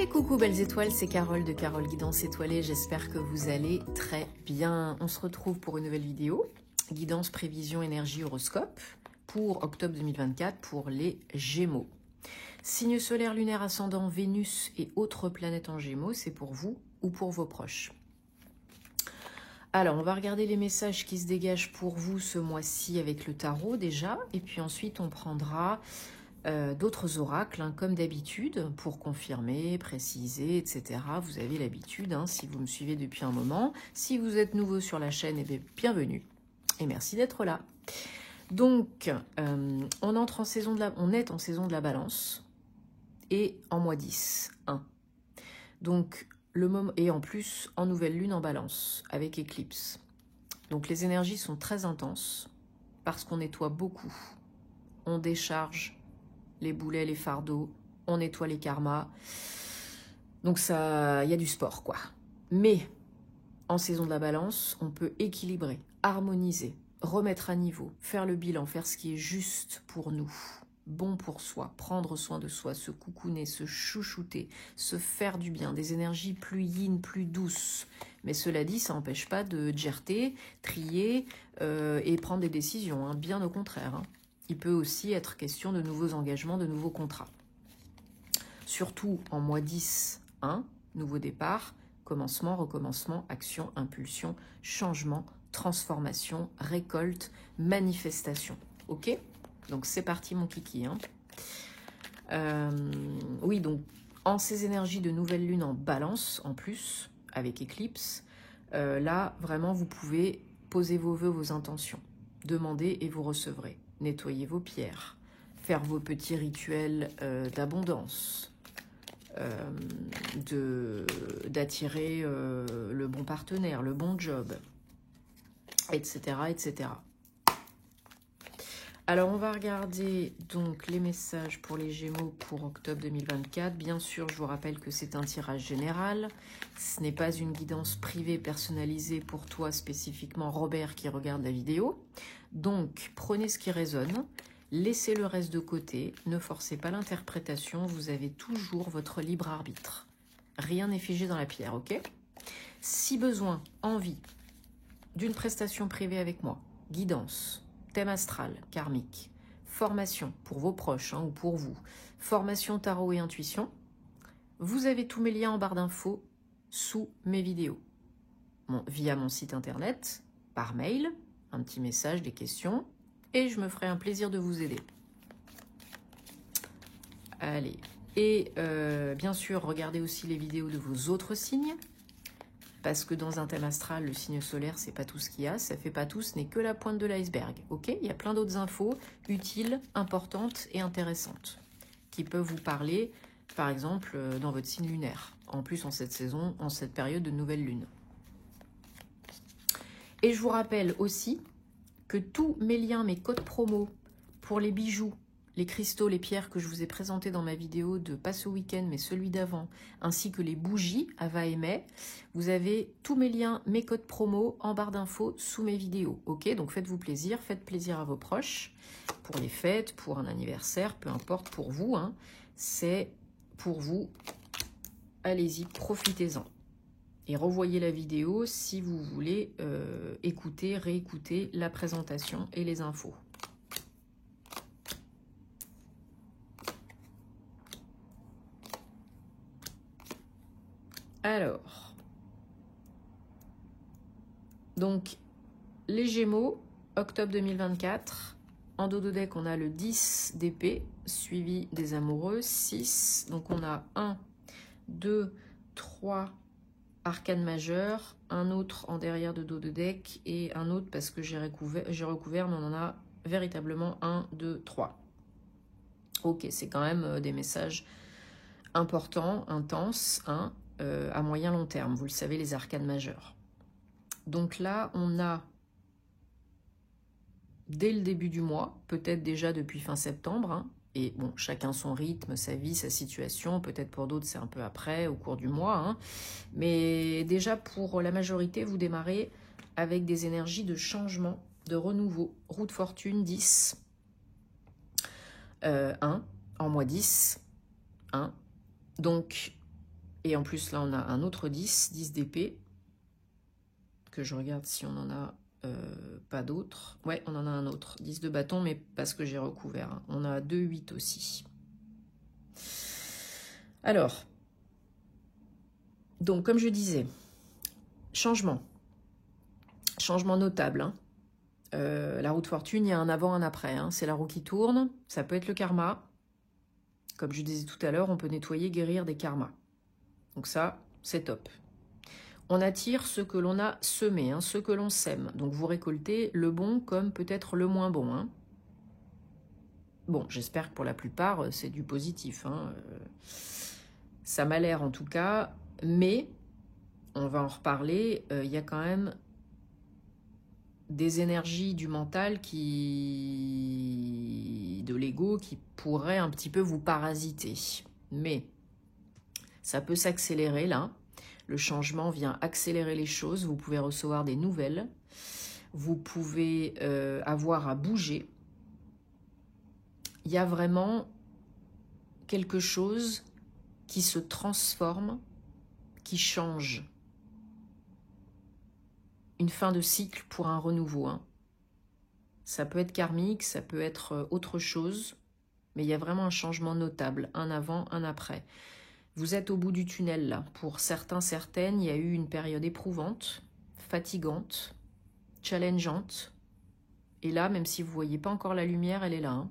Et coucou belles étoiles, c'est Carole de Carole Guidance Étoilée, j'espère que vous allez très bien. On se retrouve pour une nouvelle vidéo, guidance, prévision, énergie, horoscope, pour octobre 2024 pour les Gémeaux. Signe solaire, lunaire, ascendant, Vénus et autres planètes en Gémeaux, c'est pour vous ou pour vos proches. Alors, on va regarder les messages qui se dégagent pour vous ce mois-ci avec le tarot déjà, et puis ensuite on prendra d'autres oracles, hein, comme d'habitude, pour confirmer, préciser, etc. Vous avez l'habitude, hein, si vous me suivez depuis un moment. Si vous êtes nouveau sur la chaîne, eh bien, bienvenue et merci d'être là. Donc, on est en saison de la balance et en mois 10, 1. Donc, le moment, et en plus, en nouvelle lune en balance, avec éclipse. Donc, les énergies sont très intenses parce qu'on nettoie beaucoup. On décharge les boulets, les fardeaux, on nettoie les karmas. Donc ça, il y a du sport, quoi. Mais en saison de la balance, on peut équilibrer, harmoniser, remettre à niveau, faire le bilan, faire ce qui est juste pour nous, bon pour soi, prendre soin de soi, se coucouner, se chouchouter, se faire du bien, des énergies plus yin, plus douces. Mais cela dit, ça n'empêche pas de jerter, trier et prendre des décisions, hein, bien au contraire, hein. Il peut aussi être question de nouveaux engagements, de nouveaux contrats. Surtout en mois 10, 1, nouveau départ, commencement, recommencement, action, impulsion, changement, transformation, récolte, manifestation. Ok? Donc c'est parti mon kiki. Hein. Oui, donc en ces énergies de nouvelle lune en balance, en plus, avec éclipse, là, vraiment, vous pouvez poser vos vœux, vos intentions. Demandez et vous recevrez. Nettoyez vos pierres, faire vos petits rituels d'abondance, d'attirer le bon partenaire, le bon job, etc., etc. Alors, on va regarder donc les messages pour les Gémeaux pour octobre 2024. Bien sûr, je vous rappelle que c'est un tirage général. Ce n'est pas une guidance privée personnalisée pour toi spécifiquement, Robert, qui regarde la vidéo. Donc, prenez ce qui résonne, laissez le reste de côté, ne forcez pas l'interprétation, vous avez toujours votre libre arbitre. Rien n'est figé dans la pierre, ok? Si besoin, envie d'une prestation privée avec moi, guidance, thème astral, karmique, formation pour vos proches hein, ou pour vous, formation tarot et intuition, vous avez tous mes liens en barre d'infos sous mes vidéos. Via mon site internet, par mail, un petit message, des questions, et je me ferai un plaisir de vous aider. Allez, et bien sûr, regardez aussi les vidéos de vos autres signes, parce que dans un thème astral, le signe solaire, c'est pas tout ce qu'il y a, ça fait pas tout, ce n'est que la pointe de l'iceberg, ok? Il y a plein d'autres infos utiles, importantes et intéressantes, qui peuvent vous parler, par exemple, dans votre signe lunaire, en plus en cette saison, en cette période de nouvelle lune. Et je vous rappelle aussi que tous mes liens, mes codes promo pour les bijoux, les cristaux, les pierres que je vous ai présentés dans ma vidéo de pas ce week-end, mais celui d'avant, ainsi que les bougies Ava et May, vous avez tous mes liens, mes codes promo en barre d'infos sous mes vidéos. Ok, donc faites-vous plaisir, faites plaisir à vos proches, pour les fêtes, pour un anniversaire, peu importe pour vous, hein, c'est pour vous. Allez-y, profitez-en. Et revoyez la vidéo si vous voulez écouter, réécouter la présentation et les infos. Alors, donc, les Gémeaux, octobre 2024, en dos de deck, on a le 10 d'épée, suivi des amoureux, 6, donc on a 1, 2, 3, arcane majeure, un autre en derrière de dos de deck, et un autre parce que j'ai recouvert, mais on en a véritablement 1, 2, 3. Ok, c'est quand même des messages importants, intenses, hein, à moyen long terme, vous le savez, les arcanes majeures. Donc là, on a, dès le début du mois, peut-être déjà depuis fin septembre, hein, et bon, chacun son rythme, sa vie, sa situation, peut-être pour d'autres c'est un peu après, au cours du mois, hein, mais déjà pour la majorité, vous démarrez avec des énergies de changement, de renouveau. Roue de fortune 10, 1, en mois 10, 1, donc Et en plus, là, on a un autre 10, 10 d'épée. Que je regarde si on en a pas d'autres. Ouais, on en a un autre. 10 de bâton, mais parce que j'ai recouvert. Hein. On a 2, 8 aussi. Alors, donc, comme je disais, changement. Changement notable. Hein. La roue de fortune, il y a un avant, un après. Hein. C'est la roue qui tourne. Ça peut être le karma. Comme je disais tout à l'heure, on peut nettoyer, guérir des karmas. Donc ça, c'est top. On attire ce que l'on a semé, hein, ce que l'on sème. Donc vous récoltez le bon comme peut-être le moins bon. Hein. Bon, j'espère que pour la plupart, c'est du positif. Hein. Ça m'a l'air en tout cas. Mais, on va en reparler, il y a quand même des énergies du mental de l'ego qui pourraient un petit peu vous parasiter. Mais ça peut s'accélérer là. Le changement vient accélérer les choses. Vous pouvez recevoir des nouvelles. Vous pouvez avoir à bouger. Il y a vraiment quelque chose qui se transforme, qui change. Une fin de cycle pour un renouveau. Hein. Ça peut être karmique, ça peut être autre chose, mais il y a vraiment un changement notable, un avant, un après. Vous êtes au bout du tunnel là. Pour certains, certaines, il y a eu une période éprouvante, fatigante, challengeante. Et là, même si vous ne voyez pas encore la lumière, elle est là. Hein.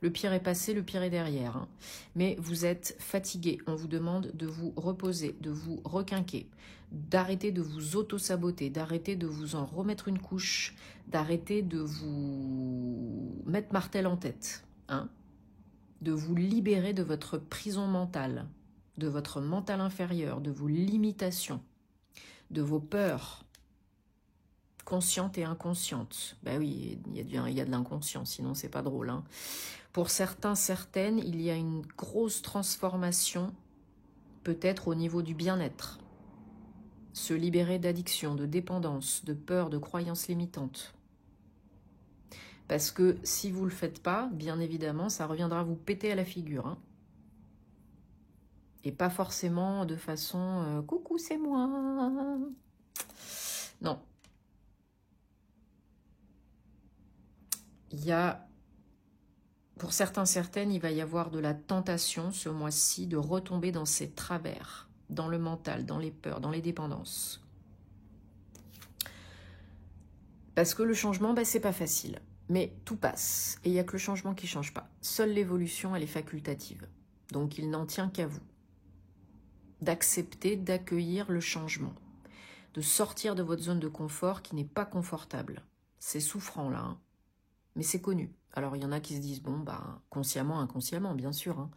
Le pire est passé, le pire est derrière. Hein. Mais vous êtes fatigué. On vous demande de vous reposer, de vous requinquer, d'arrêter de vous auto-saboter, d'arrêter de vous en remettre une couche, d'arrêter de vous mettre martel en tête. Hein. De vous libérer de votre prison mentale, de votre mental inférieur, de vos limitations, de vos peurs conscientes et inconscientes. Ben oui, il y a de l'inconscient, sinon c'est pas drôle. Hein. Pour certains, certaines, il y a une grosse transformation, peut-être au niveau du bien-être. Se libérer d'addiction, de dépendance, de peur, de croyances limitantes. Parce que si vous ne le faites pas, bien évidemment, ça reviendra vous péter à la figure. Hein. Et pas forcément de façon « coucou, c'est moi ». Non. Il y a, pour certains, certaines, il va y avoir de la tentation ce mois-ci de retomber dans ces travers, dans le mental, dans les peurs, dans les dépendances. Parce que le changement, ben, c'est pas facile. Mais tout passe. Et il n'y a que le changement qui ne change pas. Seule l'évolution, elle est facultative. Donc il n'en tient qu'à vous. D'accepter, d'accueillir le changement. De sortir de votre zone de confort qui n'est pas confortable. C'est souffrant là, hein. Mais c'est connu. Alors il y en a qui se disent, bon, bah, consciemment, inconsciemment, bien sûr. Hein.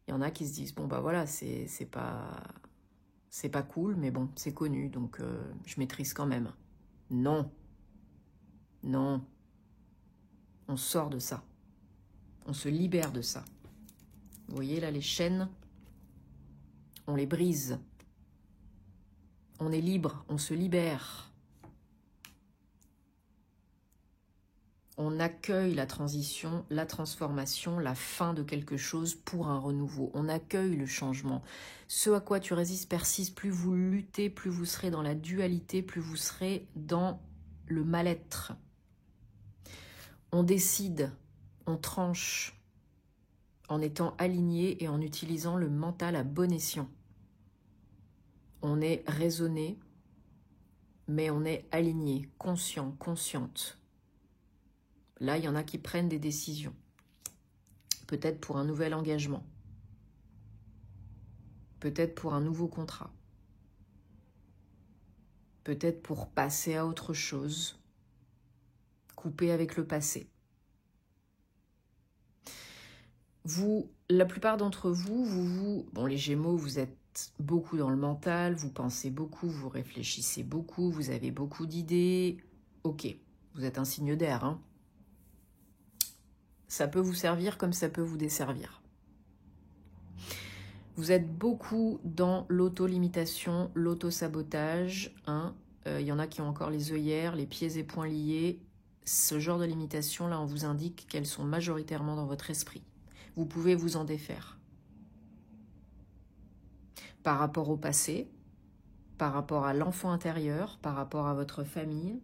Il y en a qui se disent, bon, bah voilà, c'est pas cool, mais bon, c'est connu, donc je maîtrise quand même. Non. Non. On sort de ça. On se libère de ça. Vous voyez là, les chaînes, on les brise. On est libre, on se libère. On accueille la transition, la transformation, la fin de quelque chose pour un renouveau. On accueille le changement. Ce à quoi tu résistes persiste. Plus vous luttez, plus vous serez dans la dualité, plus vous serez dans le mal-être. On décide, on tranche en étant aligné et en utilisant le mental à bon escient. On est raisonné, mais on est aligné, conscient, consciente. Là, il y en a qui prennent des décisions. Peut-être pour un nouvel engagement. Peut-être pour un nouveau contrat. Peut-être pour passer à autre chose. Couper avec le passé. Vous, la plupart d'entre vous, bon, les Gémeaux, vous êtes beaucoup dans le mental, vous pensez beaucoup, vous réfléchissez beaucoup, vous avez beaucoup d'idées. Ok, vous êtes un signe d'air, hein. Ça peut vous servir comme ça peut vous desservir. Vous êtes beaucoup dans l'auto-limitation, l'auto-sabotage. Hein. Y en a qui ont encore les œillères, les pieds et poings liés. Ce genre de limitation-là, on vous indique qu'elles sont majoritairement dans votre esprit. Vous pouvez vous en défaire. par rapport au passé, par rapport à l'enfant intérieur, par rapport à votre famille.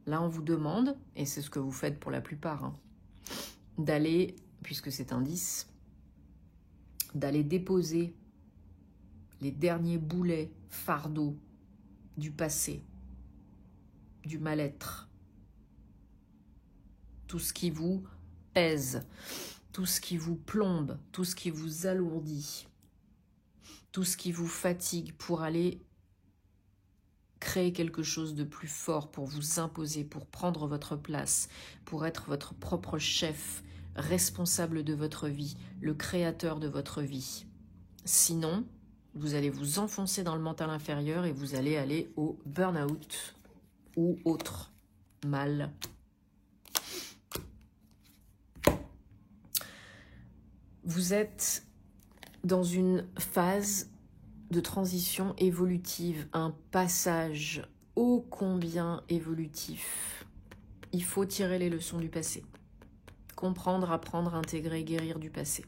Là, on vous demande, et c'est ce que vous faites pour la plupart, hein, d'aller, puisque c'est un 10, d'aller déposer les derniers boulets, fardeaux du passé, du mal-être, tout ce qui vous pèse, tout ce qui vous plombe, tout ce qui vous alourdit, tout ce qui vous fatigue pour aller créer quelque chose de plus fort, pour vous imposer, pour prendre votre place, pour être votre propre chef, responsable de votre vie, le créateur de votre vie. Sinon, vous allez vous enfoncer dans le mental inférieur et vous allez aller au burn-out ou autre mal. Vous êtes dans une phase de transition évolutive, un passage ô combien évolutif. Il faut tirer les leçons du passé. Comprendre, apprendre, intégrer, guérir du passé.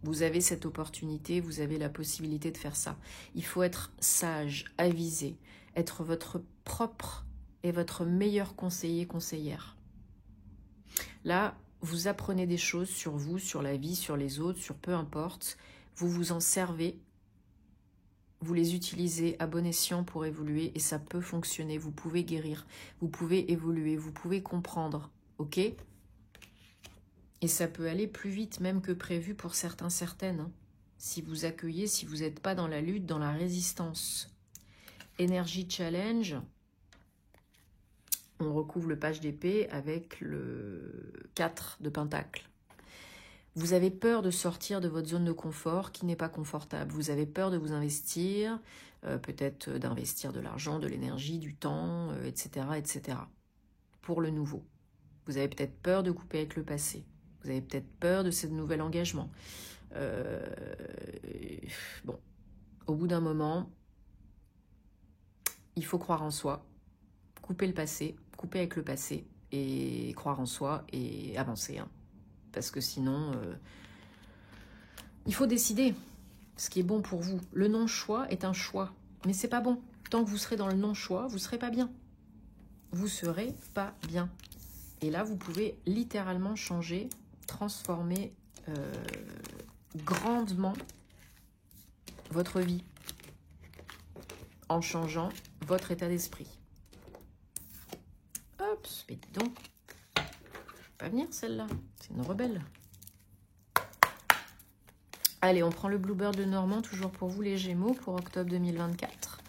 Vous avez cette opportunité, vous avez la possibilité de faire ça. Il faut être sage, avisé, être votre propre et votre meilleur conseiller, conseillère. Là, vous apprenez des choses sur vous, sur la vie, sur les autres, sur peu importe. Vous vous en servez, vous les utilisez à bon escient pour évoluer et ça peut fonctionner. Vous pouvez guérir, vous pouvez évoluer, vous pouvez comprendre, ok ? Et ça peut aller plus vite même que prévu pour certains, certaines. Hein. Si vous accueillez, si vous n'êtes pas dans la lutte, dans la résistance. Énergie challenge. On recouvre le page d'épée avec le 4 de pentacle. Vous avez peur de sortir de votre zone de confort qui n'est pas confortable. Vous avez peur de vous investir, peut-être d'investir de l'argent, de l'énergie, du temps, etc., etc. Pour le nouveau. Vous avez peut-être peur de couper avec le passé. Vous avez peut-être peur de ce nouvel engagement. Bon, au bout d'un moment, il faut croire en soi, couper le passé, couper avec le passé et croire en soi et avancer. Hein. Parce que sinon, il faut décider ce qui est bon pour vous. Le non-choix est un choix, mais c'est pas bon. Tant que vous serez dans le non-choix, vous serez pas bien. Vous serez pas bien. Et là, vous pouvez littéralement changer, transformer grandement votre vie en changeant votre état d'esprit. Hop, mais dis donc. Pas venir celle-là, c'est une rebelle. Allez, on prend le Bluebird de Normand, toujours pour vous les Gémeaux, pour octobre 2024.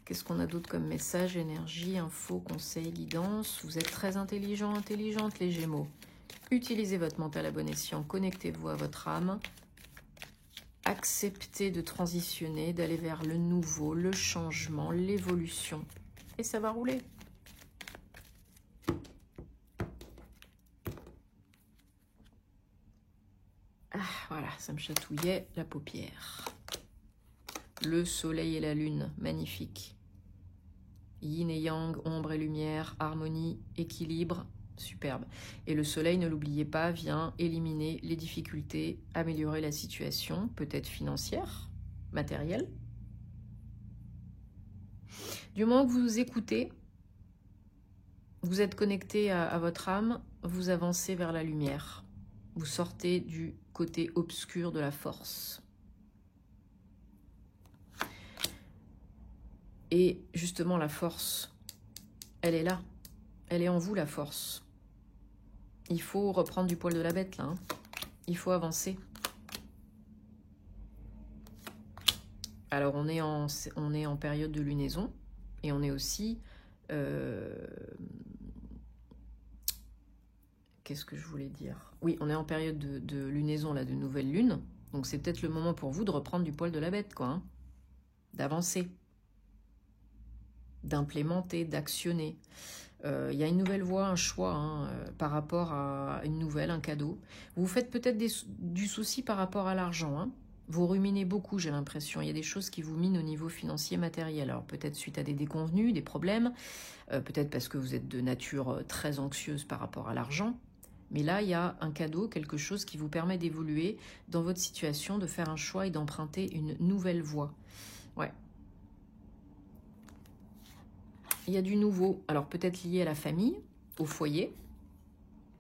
Qu'est-ce qu'on a d'autre comme message, énergie, info, conseil, guidance? Vous êtes très intelligent, intelligente les Gémeaux. Utilisez votre mental à bon escient, connectez-vous à votre âme. Acceptez de transitionner, d'aller vers le nouveau, le changement, l'évolution. Et ça va rouler. Voilà, ça me chatouillait la paupière. Le soleil et la lune, magnifique. Yin et yang, ombre et lumière, harmonie, équilibre, superbe. Et le soleil, ne l'oubliez pas, vient éliminer les difficultés, améliorer la situation, peut-être financière, matérielle. Du moment que vous écoutez, vous êtes connecté à votre âme, vous avancez vers la lumière. Vous sortez du côté obscur de la force. Et justement, la force, elle est là. Elle est en vous, la force. Il faut reprendre du poil de la bête, là. Hein. Il faut avancer. Alors, on est en période de lunaison. Et on est aussi... Qu'est-ce que je voulais dire? Oui, on est en période de lunaison, là, de nouvelle lune. Donc, c'est peut-être le moment pour vous de reprendre du poil de la bête, quoi. Hein. D'avancer. D'implémenter, d'actionner. Il y a une nouvelle voie, un choix hein, par rapport à une nouvelle, un cadeau. Vous faites peut-être du souci par rapport à l'argent. Hein. Vous ruminez beaucoup, j'ai l'impression. Il y a des choses qui vous minent au niveau financier, matériel. Alors peut-être suite à des déconvenus, des problèmes. Peut-être parce que vous êtes de nature très anxieuse par rapport à l'argent. Mais là, il y a un cadeau, quelque chose qui vous permet d'évoluer dans votre situation, de faire un choix et d'emprunter une nouvelle voie. Ouais. Il y a du nouveau, alors peut-être lié à la famille, au foyer,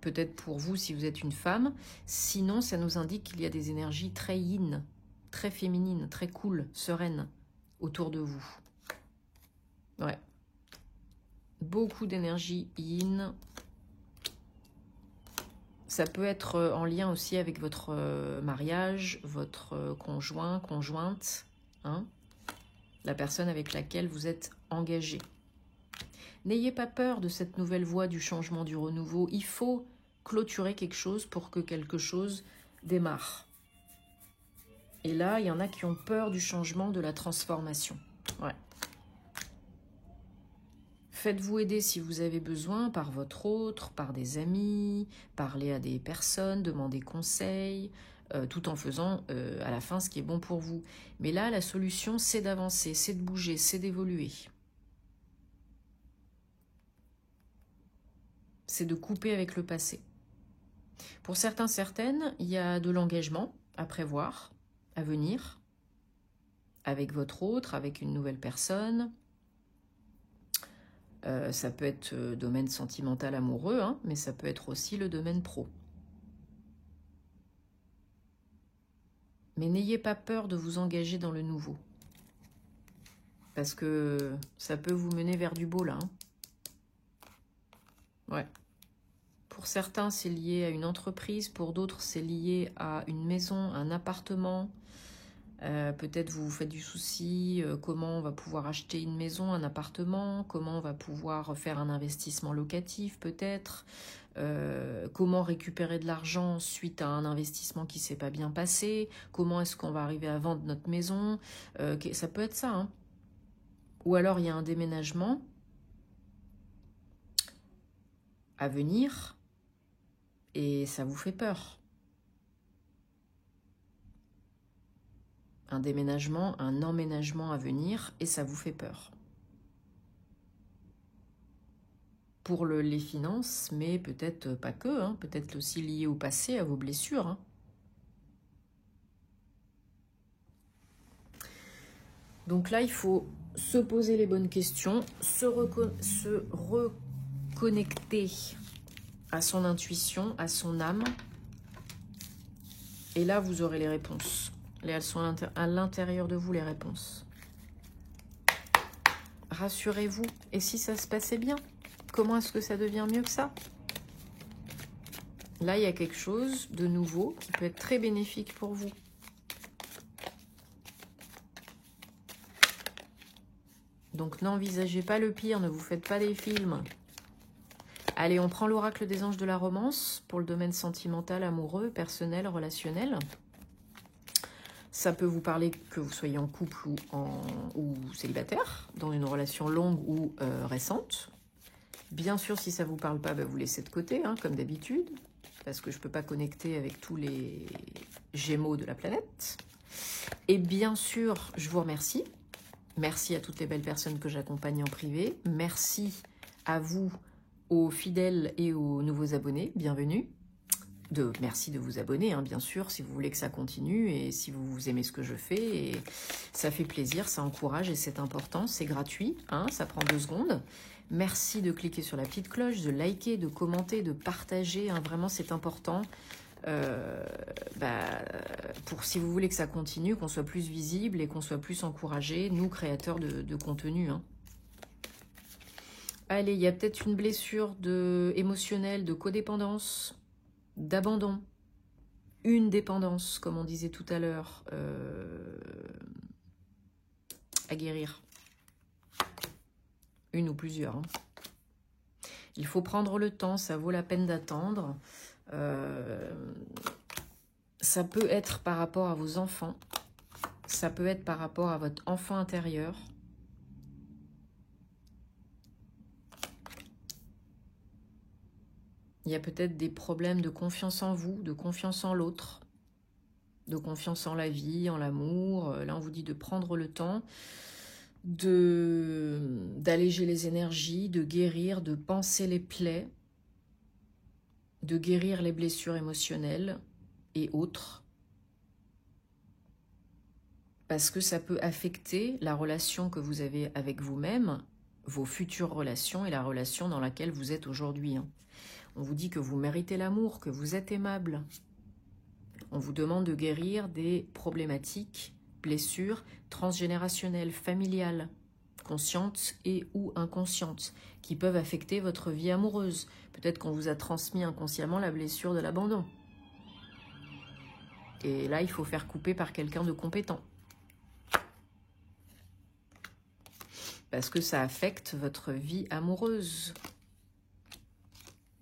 peut-être pour vous si vous êtes une femme. Sinon, ça nous indique qu'il y a des énergies très yin, très féminines, très cool, sereines autour de vous. Ouais. Beaucoup d'énergie yin. Ça peut être en lien aussi avec votre mariage, votre conjoint, conjointe, hein, la personne avec laquelle vous êtes engagé. N'ayez pas peur de cette nouvelle voie du changement, du renouveau. Il faut clôturer quelque chose pour que quelque chose démarre. Et là, il y en a qui ont peur du changement, de la transformation. Ouais. Faites-vous aider si vous avez besoin par votre autre, par des amis, parlez à des personnes, demandez conseil, tout en faisant à la fin ce qui est bon pour vous. Mais là, la solution, c'est d'avancer, c'est de bouger, c'est d'évoluer. C'est de couper avec le passé. Pour certains, certaines, il y a de l'engagement à prévoir, à venir, avec votre autre, avec une nouvelle personne. Ça peut être domaine sentimental, amoureux, hein, mais ça peut être aussi le domaine pro. Mais n'ayez pas peur de vous engager dans le nouveau. Parce que ça peut vous mener vers du beau, là. Hein. Ouais. Pour certains, c'est lié à une entreprise. Pour d'autres, c'est lié à une maison, un appartement. Peut-être vous vous faites du souci, comment on va pouvoir acheter une maison, un appartement, comment on va pouvoir faire un investissement locatif peut-être, comment récupérer de l'argent suite à un investissement qui ne s'est pas bien passé, comment est-ce qu'on va arriver à vendre notre maison, ça peut être ça. Hein. Ou alors il y a un déménagement à venir et ça vous fait peur. Un déménagement, un emménagement à venir, et ça vous fait peur. Pour les finances, mais peut-être pas que, hein, peut-être aussi lié au passé, à vos blessures. Hein. Donc là, il faut se poser les bonnes questions, se reconnecter à son intuition, à son âme, et là, vous aurez les réponses. Elles sont à l'intérieur de vous, les réponses. Rassurez-vous. Et si ça se passait bien? Comment est-ce que ça devient mieux que ça? Là, il y a quelque chose de nouveau qui peut être très bénéfique pour vous. Donc, n'envisagez pas le pire, ne vous faites pas des films. Allez, on prend l'oracle des anges de la romance pour le domaine sentimental, amoureux, personnel, relationnel. Ça peut vous parler que vous soyez en couple ou célibataire, dans une relation longue ou récente. Bien sûr, si ça ne vous parle pas, vous laissez de côté, hein, comme d'habitude, parce que je ne peux pas connecter avec tous les gémeaux de la planète. Et bien sûr, je vous remercie. Merci à toutes les belles personnes que j'accompagne en privé. Merci à vous, aux fidèles et aux nouveaux abonnés. Bienvenue. Merci de vous abonner, hein, bien sûr, si vous voulez que ça continue et si vous aimez ce que je fais. Et ça fait plaisir, ça encourage et c'est important, c'est gratuit, hein, ça prend 2 secondes. Merci de cliquer sur la petite cloche, de liker, de commenter, de partager, hein, vraiment c'est important. Pour si vous voulez que ça continue, qu'on soit plus visible et qu'on soit plus encouragé, nous créateurs de contenu. Hein. Allez, il y a peut-être une blessure émotionnelle, de codépendance, d'abandon, une dépendance, comme on disait tout à l'heure, à guérir. Une ou plusieurs. Hein. Il faut prendre le temps, ça vaut la peine d'attendre. Ça peut être par rapport à vos enfants, ça peut être par rapport à votre enfant intérieur. Il y a peut-être des problèmes de confiance en vous, de confiance en l'autre, de confiance en la vie, en l'amour. Là, on vous dit de prendre le temps, d'alléger les énergies, de guérir, de panser les plaies, de guérir les blessures émotionnelles et autres. Parce que ça peut affecter la relation que vous avez avec vous-même, vos futures relations et la relation dans laquelle vous êtes aujourd'hui. On vous dit que vous méritez l'amour, que vous êtes aimable. On vous demande de guérir des problématiques, blessures transgénérationnelles, familiales, conscientes et ou inconscientes, qui peuvent affecter votre vie amoureuse. Peut-être qu'on vous a transmis inconsciemment la blessure de l'abandon. Et là, il faut faire couper par quelqu'un de compétent. Parce que ça affecte votre vie amoureuse.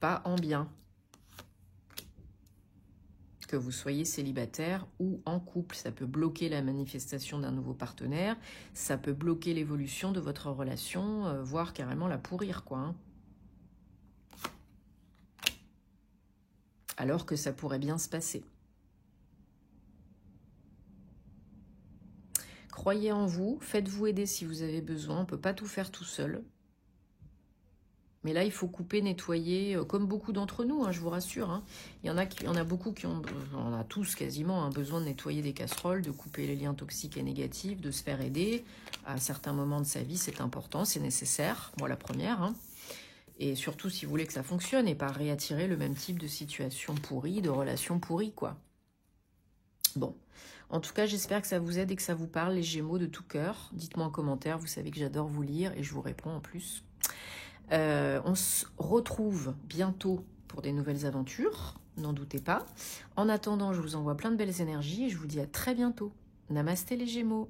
Pas en bien. Que vous soyez célibataire ou en couple. Ça peut bloquer la manifestation d'un nouveau partenaire. Ça peut bloquer l'évolution de votre relation, voire carrément la pourrir, quoi. Alors que ça pourrait bien se passer. Croyez en vous, faites-vous aider si vous avez besoin. On ne peut pas tout faire tout seul. Mais là, il faut couper, nettoyer, comme beaucoup d'entre nous, je vous rassure. Il y en a beaucoup qui ont, on a tous quasiment, besoin de nettoyer des casseroles, de couper les liens toxiques et négatifs, de se faire aider. À certains moments de sa vie, c'est important, c'est nécessaire. Moi, la première. Et surtout, si vous voulez que ça fonctionne, et pas réattirer le même type de situation pourrie, de relations pourries, quoi. Bon. En tout cas, j'espère que ça vous aide et que ça vous parle, les Gémeaux, de tout cœur. Dites-moi en commentaire, vous savez que j'adore vous lire et je vous réponds en plus. On se retrouve bientôt pour des nouvelles aventures, n'en doutez pas. En attendant, je vous envoie plein de belles énergies et je vous dis à très bientôt. Namasté les Gémeaux.